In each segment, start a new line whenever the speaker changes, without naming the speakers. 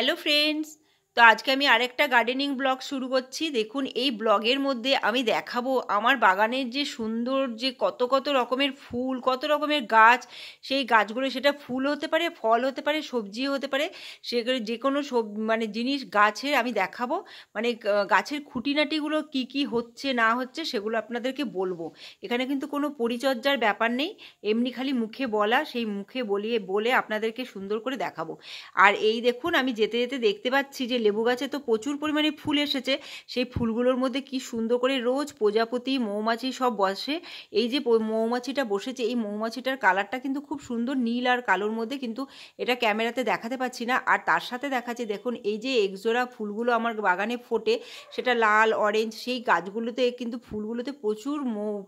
Hello friends, তো আজকে আমি আরেকটা গার্ডেনিং ব্লগ শুরু করছি। দেখুন, এই ব্লগের মধ্যে আমি দেখাবো আমার বাগানের যে সুন্দর যে কত কত রকমের ফুল, কত রকমের গাছ। সেই গাছগুলো সেটা ফুল হতে পারে, ফল হতে পারে, সবজিও হতে পারে। সেগুলো যে কোনো মানে জিনিস গাছের আমি দেখাবো। মানে গাছের খুঁটিনাটিগুলো কি কি হচ্ছে না হচ্ছে সেগুলো আপনাদেরকে বলবো। এখানে কিন্তু কোনো পরিচর্যার ব্যাপার নেই, এমনি খালি মুখে বলা, সেই মুখে বলে আপনাদেরকে সুন্দর করে দেখাবো। আর এই দেখুন, আমি যেতে যেতে দেখতে পাচ্ছি যে লেবু গাছে তো প্রচুর পরিমাণে ফুল এসেছে। সেই ফুলগুলোর মধ্যে কি সুন্দর করে রোজ প্রজাপতি, মৌমাছি সব বসে। এই যে মৌমাছিটা বসেছে, এই মৌমাছিটার কালারটা কিন্তু খুব সুন্দর, নীল আর কালোর মধ্যে, কিন্তু এটা ক্যামেরাতে দেখাতে পাচ্ছি না। আর তার সাথে দেখাচ্ছে, দেখুন এই যে একজোড়া ফুলগুলো আমার বাগানে ফোটে, সেটা লাল অরেঞ্জ। সেই গাছগুলোতে কিন্তু ফুলগুলোতে প্রচুর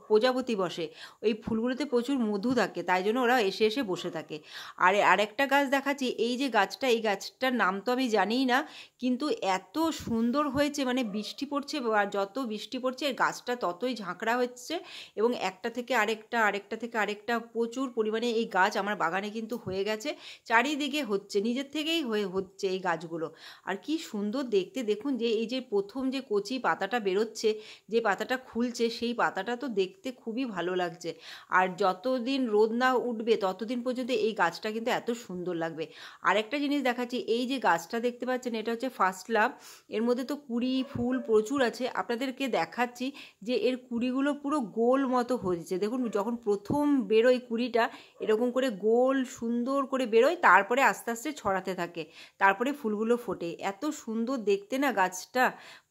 প্রজাপতি বসে। ওই ফুলগুলোতে প্রচুর মধু থাকে, তাই জন্য ওরা এসে এসে বসে থাকে। আর আরেকটা গাছ দেখাচ্ছি, এই যে গাছটা, এই গাছটার নাম তো আমি জানিই না, কিন্তু এত সুন্দর হয়েছে। মানে বৃষ্টি পড়ছে, আর যত বৃষ্টি পড়ছে গাছটা ততই ঝাঁকড়া হচ্ছে, এবং একটা থেকে আরেকটা, আরেকটা থেকে আরেকটা প্রচুর পরিমাণে এই গাছ আমার বাগানে কিন্তু হয়ে গেছে। চারিদিকে হচ্ছে, নিজের থেকেই হচ্ছে এই গাছগুলো। আর কি সুন্দর দেখতে। দেখুন যে এই যে প্রথম যে কচি পাতাটা বেরোচ্ছে, যে পাতাটা খুলছে, সেই পাতাটা তো দেখতে খুবই ভালো লাগছে। আর যতদিন রোদ না উঠবে ততদিন পর্যন্ত এই গাছটা কিন্তু এত সুন্দর লাগবে। আরেকটা জিনিস দেখাচ্ছি, এই যে গাছটা দেখতে পাচ্ছেন, এটা হচ্ছে ফার্স্ট লাভ। এর মধ্যে তো কুড়ি ফুল প্রচুর আছে। আপনাদেরকে দেখাচ্ছি যে এর কুড়িগুলো পুরো গোল মতো হয়েছে। দেখুন, যখন প্রথম বেরোয় কুড়িটা, এরকম করে গোল সুন্দর করে বেরোয়, তারপরে আস্তে আস্তে ছড়াতে থাকে, তারপরে ফুলগুলো ফোটে। এত সুন্দর দেখতে না গাছটা।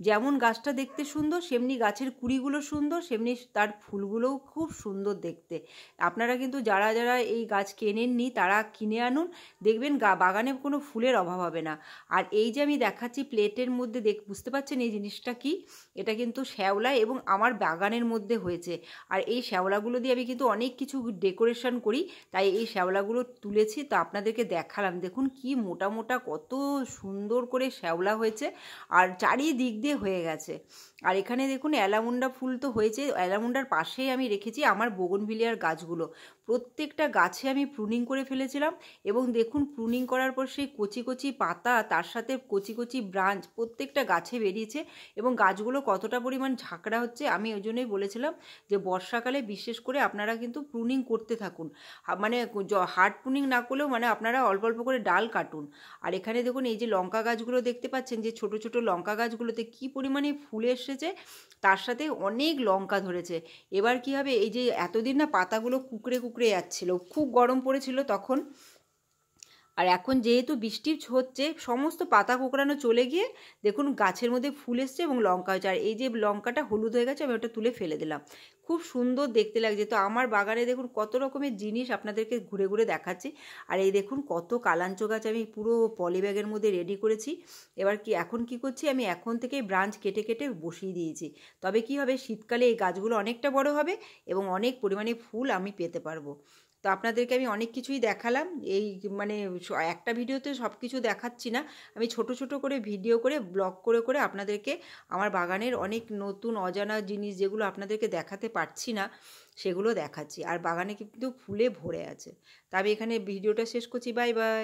যেমন গাছটা দেখতে সুন্দর, সেমনি গাছের কুড়িগুলো সুন্দর, সেমনি তার ফুলগুলোও খুব সুন্দর দেখতে। আপনারা কিন্তু যারা যারা এই গাছ কেনেননি তারা কিনে আনুন, দেখবেন বাগানে কোনো ফুলের অভাব হবে না। আর এই যে আমি দেখাচ্ছি প্লেটের মধ্যে, বুঝতে পারছেন এই জিনিসটা কি? এটা কিন্তু শ্যাওলা, এবং আমার বাগানের মধ্যে হয়েছে। আর এই শ্যাওলাগুলো দিয়ে আমি কিন্তু অনেক কিছু ডেকোরেশন করি, তাই এই শ্যাওলাগুলো তুলেছি, তো আপনাদেরকে দেখালাম। দেখুন কি মোটা মোটা, কত সুন্দর করে শ্যাওলা হয়েছে, আর চারিদিক দিয়ে হয়ে গেছে। আর এখানে দেখুন অ্যালামুন্ডা ফুল তো হয়েছে, অ্যালামুন্ডার পাশেই আমি রেখেছি আমার বোগনভিলিয়ার গাছগুলো। প্রত্যেকটা গাছে আমি প্রুনিং করে ফেলেছিলাম, এবং দেখুন প্রুনিং করার পর সেই কচি কচি পাতা, তার সাথে কচি কচি ব্রাঞ্চ প্রত্যেকটা গাছে বেরিয়েছে, এবং গাছগুলো কতটা পরিমাণ ঝাঁকড়া হচ্ছে। আমি ওই জন্যই বলেছিলাম যে বর্ষাকালে বিশেষ করে আপনারা কিন্তু প্রুনিং করতে থাকুন। মানে হার্ড প্রুনিং না করলেও মানে আপনারা অল্প অল্প করে ডাল কাটুন। আর এখানে দেখুন এই যে লঙ্কা গাছগুলো দেখতে পাচ্ছেন, যে ছোট ছোট লঙ্কা গাছগুলোতে কি পরিমাণে ফুল এসেছে, তার সাথে অনেক লঙ্কা ধরেছে। এবার কি হবে, এই যে এতদিন না পাতাগুলো কুকড়ে কুকড়ে যাচ্ছিল, খুব গরম পড়েছিল তখন, আর এখন যেহেতু বৃষ্টি হচ্ছে, সমস্ত পাতা কোঁকড়ানো চলে গিয়ে দেখুন গাছের মধ্যে ফুল এসছে এবং লঙ্কা হয়েছে। আর এই যে লঙ্কাটা হলুদ হয়ে গেছে, আমি ওটা তুলে ফেলে দিলাম। খুব সুন্দর দেখতে লাগছে। তো আমার বাগানে দেখুন কত রকমের জিনিস আপনাদেরকে ঘুরে ঘুরে দেখাচ্ছি। আর এই দেখুন কত কালাঞ্চো গাছ আমি পুরো পলি ব্যাগের মধ্যে রেডি করেছি। এবার কি এখন কি করছি, আমি এখন থেকেই ব্রাঞ্চ কেটে কেটে বসিয়ে দিয়েছি। তবে কি হবে, শীতকালে এই গাছগুলো অনেকটা বড় হবে, এবং অনেক পরিমাণে ফুল আমি পেতে পারবো। তো আপনাদেরকে আমি অনেক কিছুই দেখালাম। এই মানে একটা ভিডিওতে সব কিছু দেখাচ্ছি না, আমি ছোট ছোট করে ভিডিও করে ব্লগ করে করে আপনাদেরকে আমার বাগানের অনেক নতুন অজানা জিনিস, যেগুলো আপনাদেরকে দেখাতে পারছি না, সেগুলো দেখাচ্ছি। আর বাগানে কিন্তু ফুলে ভরে আছে। তা আমি এখানে ভিডিওটা শেষ করছি। Bye bye.